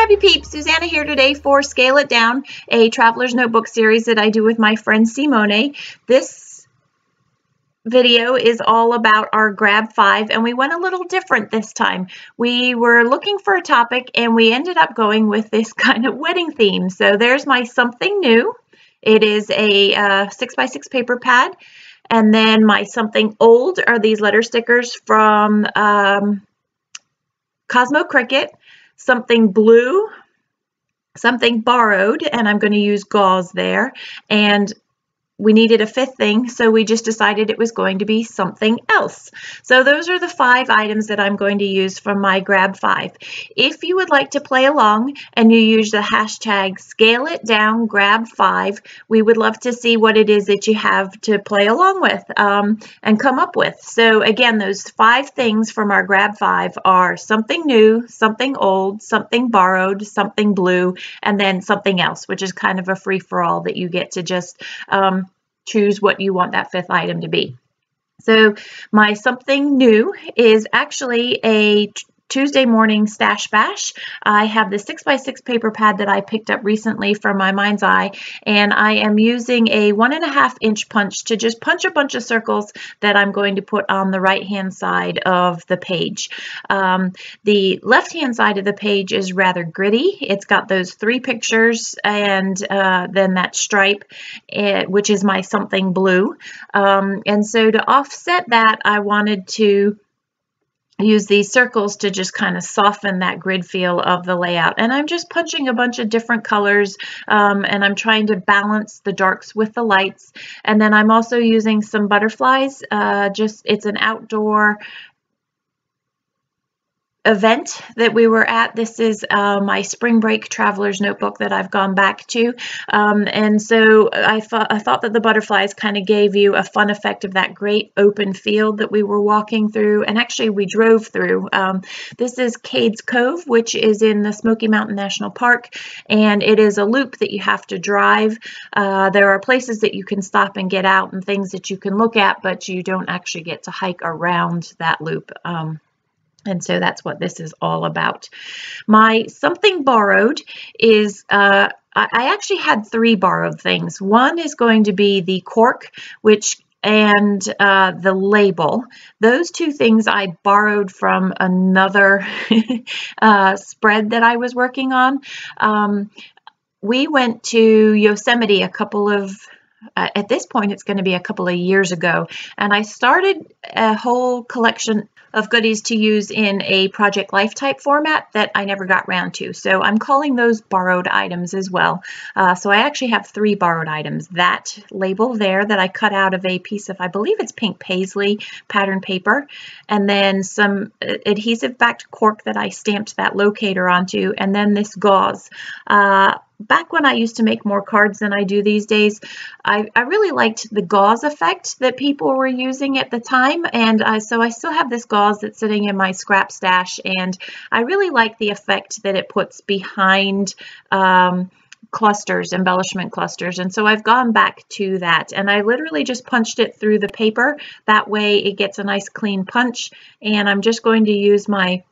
Happy Peeps, Suzanna here today for Scale It Down, a traveler's notebook series that I do with my friend Simone. This video is all about our Grab 5, and we went a little different this time. We were looking for a topic and we ended up going with this kind of wedding theme. So there's my something new. It is a 6x6 paper pad. And then my something old are these letter stickers from Cosmo Cricket. Something blue, something borrowed, and I'm going to use gauze there, and we needed a fifth thing, so we just decided it was going to be something else. So those are the 5 items that I'm going to use from my Grab 5. If you would like to play along and you use the hashtag ScaleItDownGrab5, we would love to see what it is that you have to play along with and come up with. So again, those 5 things from our Grab 5 are something new, something old, something borrowed, something blue, and then something else, which is kind of a free-for-all that you get to just choose what you want that 5th item to be. So my something new is actually a Tuesday morning stash bash. I have the 6x6 paper pad that I picked up recently from my Mind's Eye, and I am using a 1.5 inch punch to just punch a bunch of circles that I'm going to put on the right hand side of the page. The left hand side of the page is rather gritty. It's got those 3 pictures and then that stripe, which is my something blue. And so to offset that, I wanted to use these circles to just kind of soften that grid feel of the layout. And I'm just punching a bunch of different colors, and I'm trying to balance the darks with the lights. And then I'm also using some butterflies. It's an outdoor event that we were at. This is my spring break traveler's notebook that I've gone back to, and so I thought that the butterflies kind of gave you a fun effect of that great open field that we were walking through, and actually we drove through. This is Cades Cove, which is in the Smoky Mountain National Park, and it is a loop that you have to drive. There are places that you can stop and get out and things that you can look at, but you don't actually get to hike around that loop. And so that's what this is all about. My something borrowed is, I actually had 3 borrowed things. One is going to be the cork, and the label. Those 2 things I borrowed from another spread that I was working on. We went to Yosemite a couple of at this point, it's going to be a couple of years ago, and I started a whole collection of goodies to use in a Project Life type format that I never got around to. So I'm calling those borrowed items as well. So I actually have 3 borrowed items. That label there that I cut out of a piece of, I believe it's pink paisley pattern paper, and then some adhesive backed cork that I stamped that locator onto, and then this gauze. Back when I used to make more cards than I do these days, I really liked the gauze effect that people were using at the time, and so I still have this gauze that's sitting in my scrap stash, and I really like the effect that it puts behind clusters, embellishment clusters, and so I've gone back to that, and I literally just punched it through the paper. That way it gets a nice clean punch, and I'm just going to use my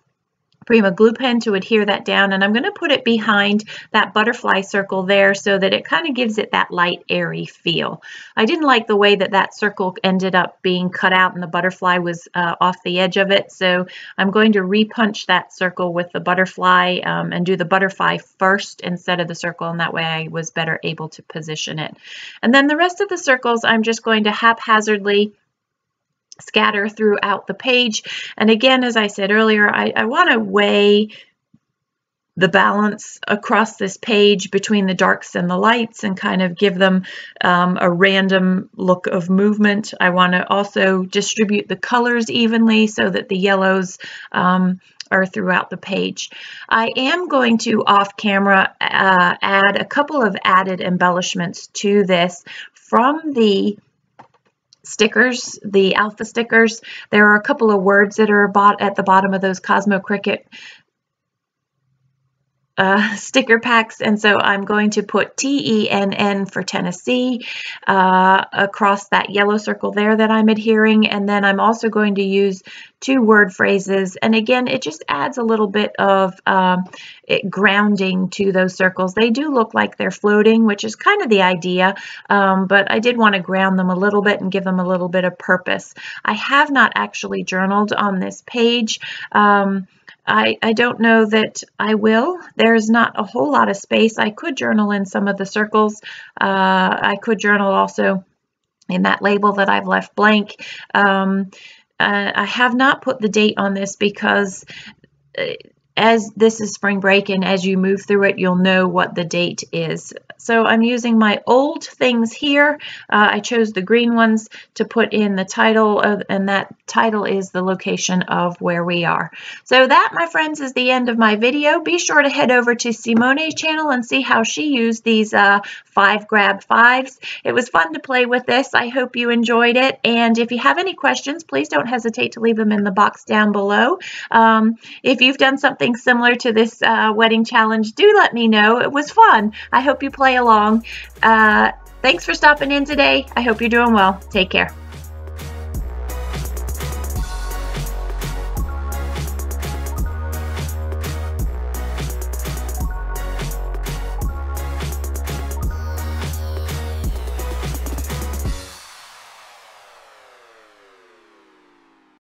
Prima glue pen to adhere that down, and I'm going to put it behind that butterfly circle there so that it kind of gives it that light, airy feel. I didn't like the way that that circle ended up being cut out and the butterfly was off the edge of it, so I'm going to repunch that circle with the butterfly and do the butterfly first instead of the circle, and that way I was better able to position it. And then the rest of the circles I'm just going to haphazardly scatter throughout the page. And again, as I said earlier, I want to weigh the balance across this page between the darks and the lights and kind of give them a random look of movement. I want to also distribute the colors evenly so that the yellows are throughout the page. I am going to off camera add a couple of added embellishments to this from the stickers, the alpha stickers. There are a couple of words that are at the bottom of those Cosmo Cricket sticker packs, and so I'm going to put TENN for Tennessee across that yellow circle there that I'm adhering, and then I'm also going to use 2 word phrases, and again it just adds a little bit of grounding to those circles. They do look like they're floating, which is kind of the idea, but I did want to ground them a little bit and give them a little bit of purpose. I have not actually journaled on this page. I don't know that I will. There's not a whole lot of space. I could journal in some of the circles. I could journal also in that label that I've left blank. I have not put the date on this because as this is spring break and as you move through it, you'll know what the date is. So I'm using my old things here. I chose the green ones to put in the title, and that title is the location of where we are. So that, my friends, is the end of my video. Be sure to head over to Simone's channel and see how she used these 5 grab 5s. It was fun to play with this. I hope you enjoyed it. And if you have any questions, please don't hesitate to leave them in the box down below. If you've done something similar to this wedding challenge, do let me know. It was fun. I hope you play along. Thanks for stopping in today. I hope you're doing well. Take care.